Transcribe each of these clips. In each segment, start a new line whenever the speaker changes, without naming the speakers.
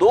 2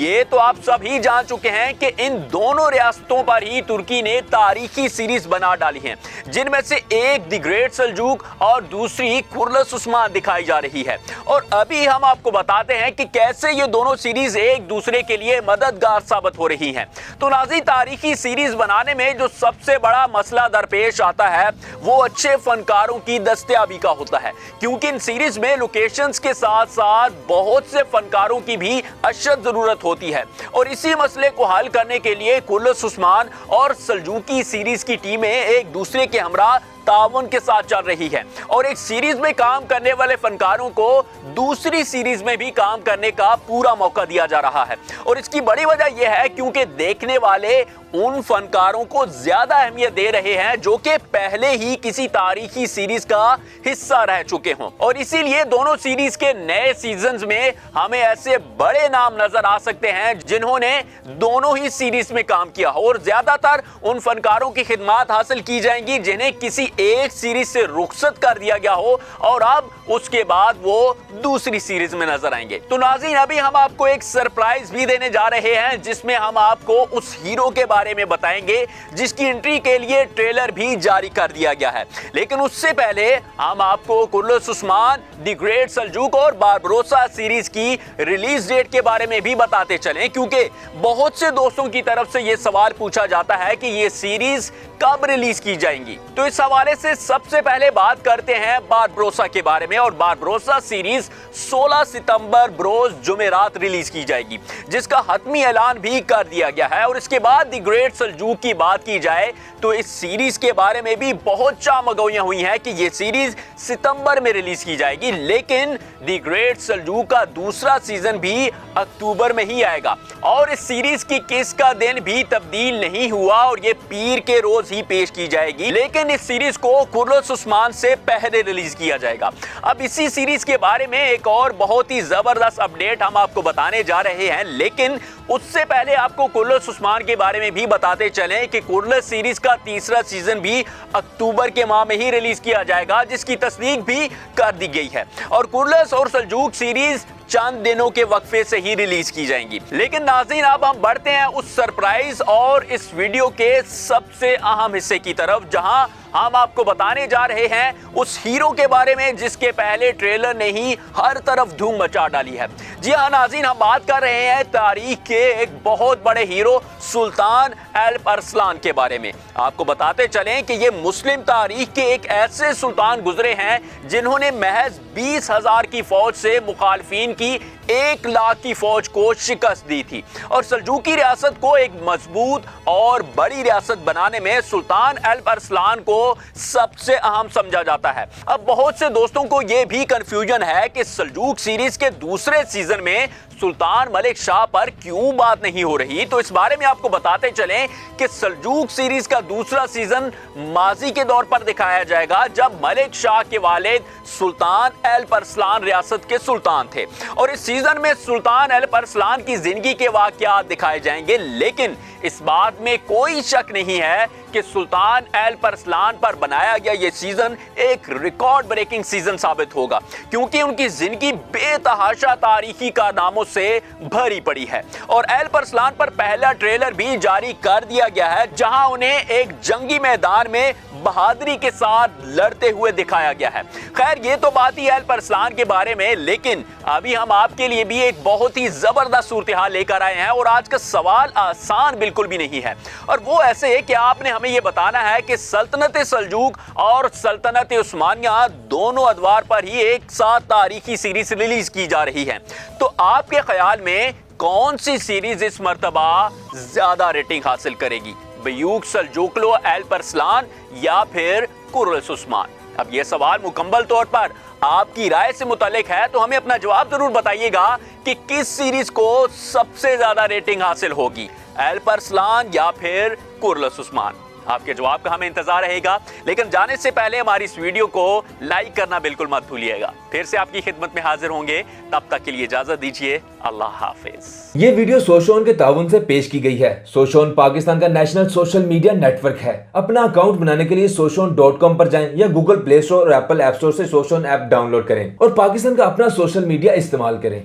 یہ تو آپ سب ہی جان چکے ہیں کہ ان دونوں ریاستوں پر ہی ترکی نے تاریخی سیریز بنا ڈالی ہیں، جن میں سے ایک دی گریٹ سلجوق اور دوسری کرلس عثمان دکھائی جا رہی ہے۔ اور ابھی ہم آپ کو بتاتے ہیں کہ کیسے یہ دونوں سیریز ایک دوسرے کے لیے مددگار ثابت ہو رہی ہیں۔ تو ناظرین، تاریخی سیریز بنانے میں جو سب سے بڑا مسئلہ درپیش آتا ہے وہ اچھے فنکاروں کی دستیابی کا ہوتا ہے، کیونکہ ان سیریز میں لوکیشنز کے ساتھ ساتھ بہت سے فنکاروں کی بھی اشد ضرورت ہوتی ہے، اور اسی مسئلے کو حل کرنے کے لیے کرلس عثمان اور سلجوقی سیریز کی ٹیمیں ایک دوسرے کے ہمراہ تعاون کے ساتھ چل رہی ہے، اور ایک سیریز میں کام کرنے والے فنکاروں کو دوسری سیریز میں بھی کام کرنے کا پورا موقع دیا جا رہا ہے۔ اور اس کی بڑی وجہ یہ ہے کیونکہ دیکھنے والے ان فنکاروں کو زیادہ اہمیت دے رہے ہیں جو کہ پہلے ہی کسی تاریخی سیریز کا حصہ رہ چکے ہوں، اور اسی لیے دونوں سیریز کے نئے سیزنز میں ہمیں ایسے بڑے نام نظر آ سکتے ہیں جنہوں نے دونوں ہی سیریز میں کام کیا، اور زیادہ تر ان فنکاروں کی خدمات حاصل کی جائیں گی جنہیں کسی ایک سیریز سے رخصت کر دیا گیا ہو اور اب اس کے بعد وہ دوسری سیریز میں نظر آئیں گے۔ تو ناظرین، ابھی ہم آپ کو ایک سرپرائز بھی دینے جا رہے ہیں جس میں ہم آپ کو اس ہیرو کے بارے میں بتائیں گے جس کی انٹری کے لیے ٹریلر بھی جاری کر دیا گیا ہے، لیکن اس سے پہلے ہم آپ کو کرلس عثمان، دی گریٹ سلجوق اور باربروسا سیریز کی ریلیز ڈیٹ کے بارے میں بھی بتاتے چلیں، کیونکہ بہت سے دوستوں کی طرف سے یہ سوال پوچھا جاتا ہے کہ یہ سیریز کب ریلیز کی جائیں گی۔ تو اس حوالے سے سب سے پہلے بات کرتے ہیں باربروسا کے بارے میں، اور باربروسا سیریز 16 ستمبر بروز جمعرات ریلیز کی جائے گی، جس کا حتمی اعلان بھی کر دیا گیا ہے۔ اور اس کے بعد دی گریٹ سلجوق کی بات کی جائے تو اس سیریز کے بارے میں بھی بہت چامگوئیاں ہوئی ہیں کہ یہ سیریز ستمبر میں ریلیز کی جائے گی، لیکن دی گریٹ سلجوق کا دوسرا سیزن بھی اکتوبر میں ہی آئے گا، اور اس سیریز کی قسط کا دن بھی تبدیل نہیں ہوا اور یہ پیر کے روز ہی پیش کی جائے گی، لیکن اس سیریز کو کرلس عثمان سے پہلے ریلیز کیا جائے گا۔ اب اسی سیریز کے بارے میں ایک اور بہت ہی زبردست اپڈیٹ ہم آپ کو بتانے جا رہے ہیں، لیکن اس سے پہلے آپ کو کرلس عثمان کے بارے میں بھی بتاتے چلیں کہ کرلس سیریز کا تیسرا سیزن بھی اکتوبر کے ماہ میں ہی ریلیز کیا جائے گا، جس کی تصدیق بھی کر دی گئی ہے، اور کرلس اور سلجوق سیریز چند دنوں کے وقفے سے ہی ریلیز کی جائیں گی۔ لیکن ناظرین، اب ہم بڑھتے ہیں اس سرپرائز اور اس ویڈیو کے سب سے اہم حصے کی طرف، جہاں ہم آپ کو بتانے جا رہے ہیں اس ہیرو کے بارے میں جس کے پہلے ٹریلر نے ہی ہر طرف دھوم مچا ڈالی ہے۔ جی ہاں ناظرین، ہم بات کر رہے ہیں تاریخ کے ایک بہت بڑے ہیرو سلطان ایلپ ارسلان کے بارے میں۔ آپ کو بتاتے چلیں کہ یہ مسلم تاریخ کے ایک ایسے سلطان گزرے ہیں جنہوں نے محض 20,000 کی فوج سے مخالفین کی 1,00,000 کی فوج کو شکست دی تھی، اور سلجوقی ریاست کو ایک مضبوط اور بڑی ریاست بنانے میں سلطان ایلپ ارسلان کو سب سے اہم سمجھا جاتا ہے۔ اب بہت سے دوستوں کو یہ بھی کنفیوژن ہے کہ سلجوق سیریز کے دوسرے سیزن میں سلطان ملک شاہ پر کیوں بات نہیں ہو رہی، تو اس بارے میں آپ کو بتاتے چلیں کہ سلجوق سیریز کا دوسرا سیزن ماضی کے دور پر دکھایا جائے گا جب ملک شاہ کے والد سلطان ایلپ ارسلان ریاست کے سلطان تھے، اور اس سیزن میں سلطان ایلپ ارسلان کی زندگی کے واقعات دکھائے جائیں گے، لیکن اس بات میں کوئی شک نہیں ہے کہ سلطان ایلپ ارسلان پر بنایا گیا یہ سیزن ایک ریکارڈ بریکنگ سیزن ثابت ہوگا، کیونکہ ان کی زندگی بے تحاشا تاریخی کارناموں سے بھری پڑی ہے۔ اور ایلپ ارسلان پر پہلا ٹریلر بھی جاری کر دیا گیا ہے جہاں انہیں ایک جنگی میدان میں بہادری کے ساتھ لڑتے ہوئے دکھایا گیا ہے۔ خیر، یہ تو بات ہی ایلپ ارسلان کے بارے میں، لیکن ابھی ہم آپ کے لیے بھی ایک بہت ہی زبردست صورتحال لے کر آئے ہیں، اور آج کا سوال آسان بالکل بھی نہیں ہے، اور وہ ایسے ہے کہ آپ نے ہمیں یہ بتانا ہے کہ سلطنت سلجوق اور سلطنت عثمانیہ دونوں ادوار پر ہی ایک ساتھ تاریخی سیریز ریلیز کی جا رہی ہے، تو آپ کے خیال میں کون سی سیریز اس مرتبہ زیادہ ریٹنگ حاصل کرے گی، بیوک سلجوقلو ایلپ ارسلان یا پھر کرلس عثمان؟ اب یہ سوال مکمل طور پر آپ کی رائے سے متعلق ہے، تو ہمیں اپنا جواب ضرور بتائیے گا کہ کس سیریز کو سب سے زیادہ ریٹنگ حاصل ہوگی، ایلپ ارسلان یا پھر کرلس عثمان؟ آپ کے جواب کا ہمیں انتظار رہے گا، لیکن جانے سے پہلے ہماری اس ویڈیو کو لائک کرنا بالکل مت بھولیے گا۔ پھر سے آپ کی خدمت میں حاضر ہوں گے، تب تک کے لیے اجازت دیجیے، اللہ حافظ۔
یہ ویڈیو سوشون کے تعاون سے پیش کی گئی ہے۔ سوشون پاکستان کا national social media network ہے۔ اپنا اکاؤنٹ بنانے کے لیے سوشون.com پر جائیں یا گوگل پلے اسٹور اور ایپل ایپ اسٹور سے سوشون ایپ ڈاؤن لوڈ کریں اور پاکستان کا اپنا سوشل میڈیا استعمال کریں۔